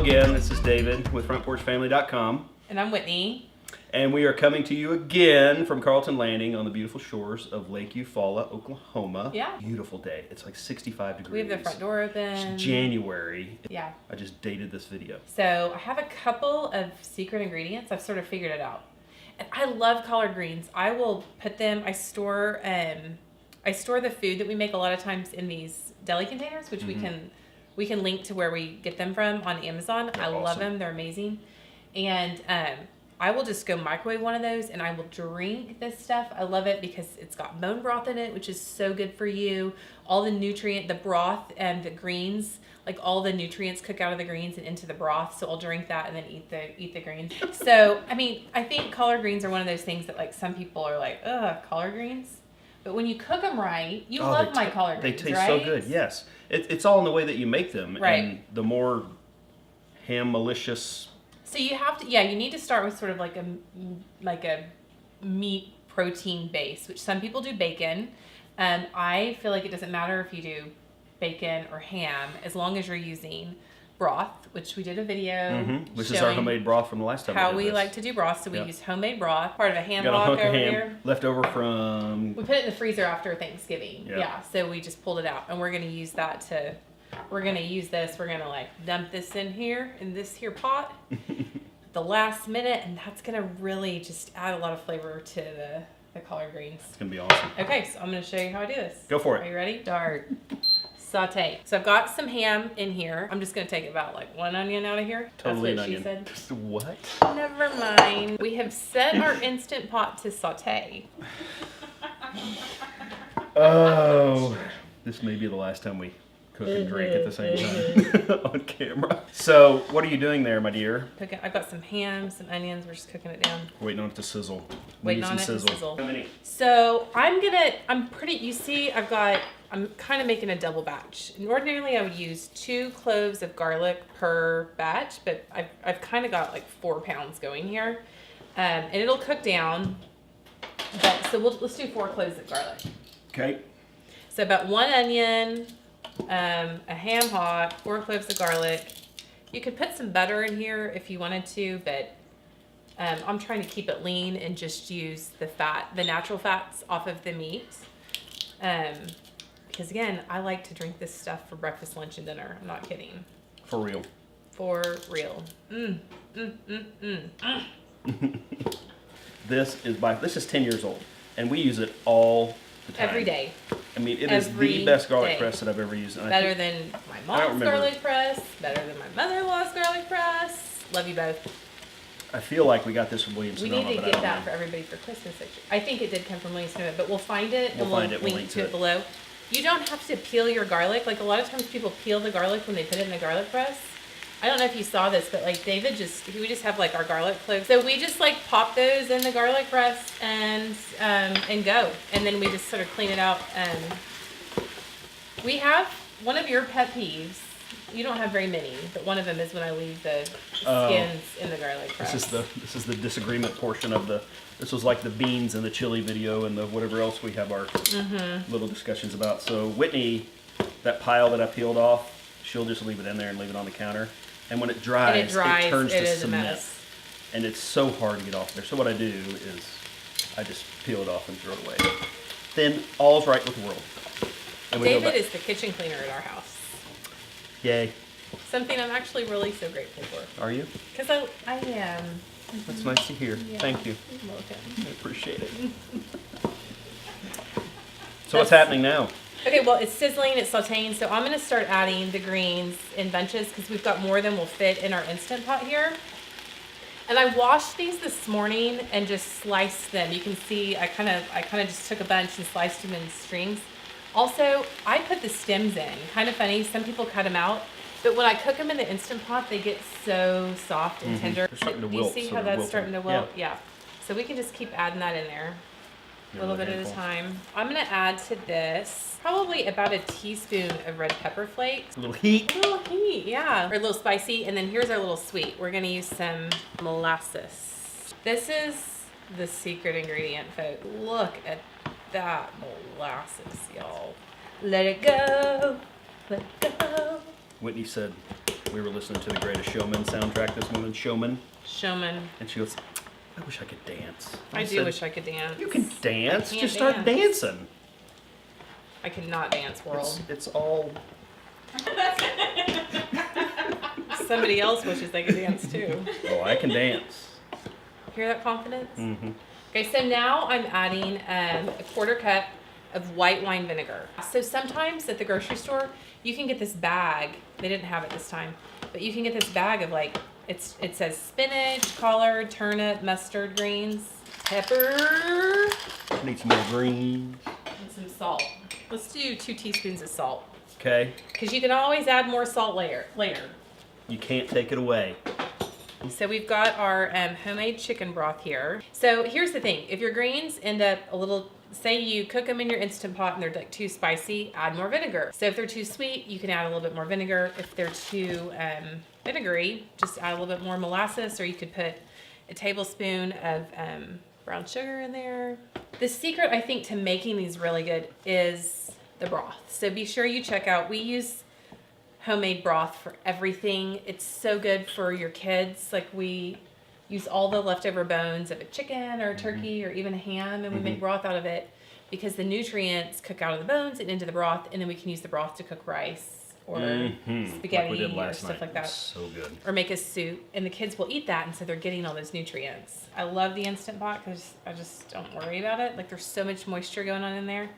again. This is David with FrontPorchFamily.com. And I'm Whitney. And we are coming to you again from Carlton Landing on the beautiful shores of Lake Eufaula, Oklahoma. Yeah. Beautiful day. It's like 65 degrees. We have the front door open. It's January. Yeah. I just dated this video. So I have a couple of secret ingredients. I've sort of figured it out. And I love collard greens. I will put them, I store the food that we make a lot of times in these deli containers, which we can link to where we get them from on Amazon. They're awesome. Love them. They're amazing. And I will just go microwave one of those and I will drink this stuff. I love it because it's got bone broth in it, which is so good for you. All the broth and the greens, like all the nutrients cook out of the greens and into the broth. So I'll drink that and then eat the greens. So, I mean, I think collard greens are one of those things that like some people are like, ugh, collard greens. But when you cook them right, you love my collard greens, they taste right? so good, yes. It's all in the way that you make them. Right. And the more ham-malicious. So you have to, you need to start with sort of like a meat protein base, which some people do bacon. I feel like it doesn't matter if you do bacon or ham, as long as you're using broth, which we did a video which is our homemade broth from the last time. How we like to do broth. So we use homemade broth, part of a ham hock over here. Left over from... We put it in the freezer after Thanksgiving. Yeah, so we just pulled it out. And we're going to use that to... We're going to use this. We're going to like dump this in here, in this here pot at the last minute. And that's going to really just add a lot of flavor to the collard greens. It's going to be awesome. Okay, so I'm going to show you how I do this. Go for it. Are you ready? Start. Saute. So I've got some ham in here. I'm just going to take about like one onion out of here. Totally That's what an onion. she said. What? Never mind. We have set our Instant Pot to saute. Oh, this may be the last time we cook and drink at the same time on camera. So, what are you doing there, my dear? I've got some ham, some onions. We're just cooking it down. Waiting on it to sizzle. Waiting on it to sizzle. How many? So you see, I'm kind of making a double batch. And ordinarily I would use 2 cloves of garlic per batch, but I've kind of got like 4 pounds going here. And it'll cook down. So let's do 4 cloves of garlic. Okay. So about 1 onion, a ham hock, 4 cloves of garlic. You could put some butter in here if you wanted to, but I'm trying to keep it lean and just use the natural fats off of the meat. Because again, I like to drink this stuff for breakfast, lunch, and dinner. I'm not kidding. For real. For real. This is 10 years old, and we use it all the time. Every day. I mean, it is the best garlic press that I've ever used. And better than my mom's garlic press. Better than my mother-in-law's garlic press. Love you both. I feel like we got this from Williams Sonoma. We need to get that for everybody for Christmas. I think it did come from Williams Sonoma, but we'll find it and we'll link to it below. You don't have to peel your garlic. Like a lot of times people peel the garlic when they put it in the garlic press. I don't know if you saw this, but like we just have like our garlic cloves. So we just like pop those in the garlic press and go. And then we just sort of clean it out. We have one of your pet peeves. You don't have very many, but one of them is when I leave the skins in the garlic press. This is the disagreement portion of this was like the beans and the chili video and the whatever else we have our little discussions about. So Whitney, that pile that I peeled off, she'll just leave it in there and leave it on the counter. And when it dries, it turns to cement. And it's so hard to get off there. So what I do is I just peel it off and throw it away. Then all's right with the world. David is the kitchen cleaner at our house. Yay. Something I'm actually really so grateful for. Are you? Because I am. That's nice to hear. Yeah. Thank you. You're welcome. I appreciate it. So what's happening now? Okay, well, it's sizzling, it's sauteing, so I'm going to start adding the greens in bunches because we've got more than will fit in our Instant Pot here. And I washed these this morning and just sliced them. You can see I kind of just took a bunch and sliced them in strings. Also, I put the stems in. Kind of funny, some people cut them out, but when I cook them in the Instant Pot, they get so soft and tender. They're starting to Do wilt. you see how that's starting to wilt? Yeah. So we can just keep adding that in there. A little bit at a time. I'm going to add to this probably about a teaspoon of red pepper flakes. A little heat. A little heat, yeah. Or a little spicy. And then here's our little sweet. We're going to use some molasses. This is the secret ingredient, folks. Look at that molasses, y'all. Let it go. Let it go. Whitney said, We were listening to the Greatest Showman soundtrack this morning, Showman, Showman. and she goes, I wish I could dance. I do said, wish I could dance. You can dance. can't Just start dance. dancing. I cannot dance, world. It's all. Somebody else wishes they could dance too. Oh, I can dance. Hear that confidence? Mm-hmm. Okay, so now I'm adding a 1/4 cup of white wine vinegar. So sometimes at the grocery store, you can get this bag. They didn't have it this time, but you can get this bag of like, it says spinach, collard, turnip, mustard greens, pepper, Need some more greens. and some salt. Let's do 2 teaspoons of salt. Okay. Because you can always add more salt later. You can't take it away. So we've got our homemade chicken broth here. So here's the thing. If your greens end up a little, say you cook them in your Instant Pot and they're like too spicy, add more vinegar. So if they're too sweet, you can add a little bit more vinegar. If they're too vinegary, just add a little bit more molasses, or you could put a tablespoon of brown sugar in there. The secret, I think, to making these really good is the broth. So be sure you check out, we use homemade broth for everything. It's so good for your kids. Like we use all the leftover bones of a chicken or a turkey or even a ham, and we make broth out of it because the nutrients cook out of the bones and into the broth, and then we can use the broth to cook rice or spaghetti like we did or last stuff night. like that. So good. Or make a soup, and the kids will eat that, and so they're getting all those nutrients. I love the Instant Pot because I just don't worry about it. Like there's so much moisture going on in there,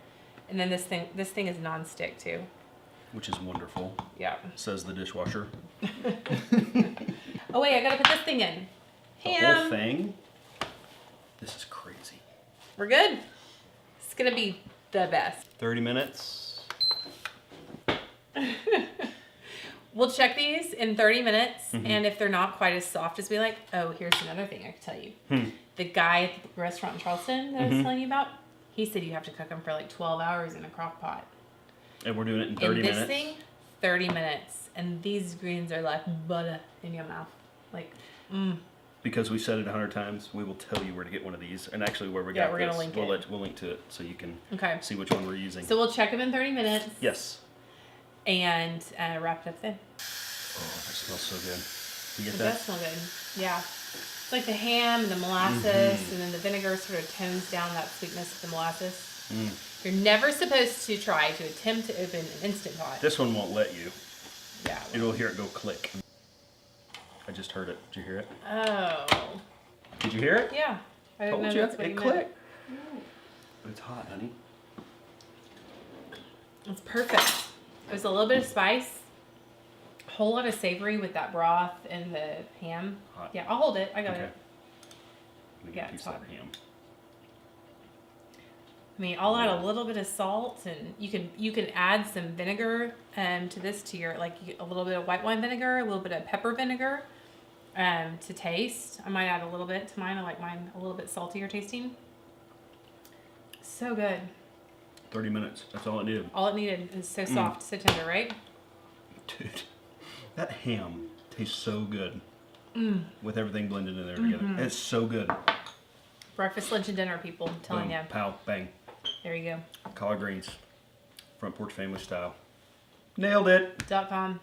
and then this thing is non-stick too. Which is wonderful, Yeah. says the dishwasher. Oh wait, I gotta put this thing in. The whole Ham. thing. This is crazy. We're good. It's gonna be the best. 30 minutes. We'll check these in 30 minutes, and if they're not quite as soft as we like, oh, here's another thing I can tell you. The guy at the restaurant in Charleston that I was telling you about, he said you have to cook them for like 12 hours in a crock pot. And we're doing it in 30 minutes. And this thing, 30 minutes. And these greens are like butter in your mouth. Like, Because we said it 100 times, we will tell you where to get one of these. And actually where we Yeah, got we're this. gonna link we'll it. we'll link to it so you can Okay. see which one we're using. So we'll check them in 30 minutes. Yes. And wrap it up then. Oh, that smells so good. You It get does that? smell good. Yeah. It's like the ham and the molasses, and then the vinegar sort of tones down that sweetness of the molasses. You're never supposed to try to attempt to open an Instant Pot. This one won't let you. Yeah. You'll hear it go click. I just heard it. Did you hear it? Oh. Did you hear it? Yeah. I didn't know Told you. that's what It you meant. clicked. But it's hot, honey. It's perfect. There's a little bit of spice, a whole lot of savory with that broth and the ham. Hot. Yeah, I'll hold it. I got Okay. it. Let me Yeah, get a piece it's of hot. that ham. I mean, I'll add a little bit of salt, and you can add some vinegar to this to your a little bit of white wine vinegar, a little bit of pepper vinegar to taste. I might add a little bit to mine. I like mine a little bit saltier tasting. So good. 30 minutes. That's all it needed. All it needed is so soft, so tender, right? Dude, that ham tastes so good. With everything blended in there together. It's so good. Breakfast, lunch, and dinner, people. I'm telling Boom, you. pow, bang. There you go. Collard greens. Front porch family style. Nailed it. .com.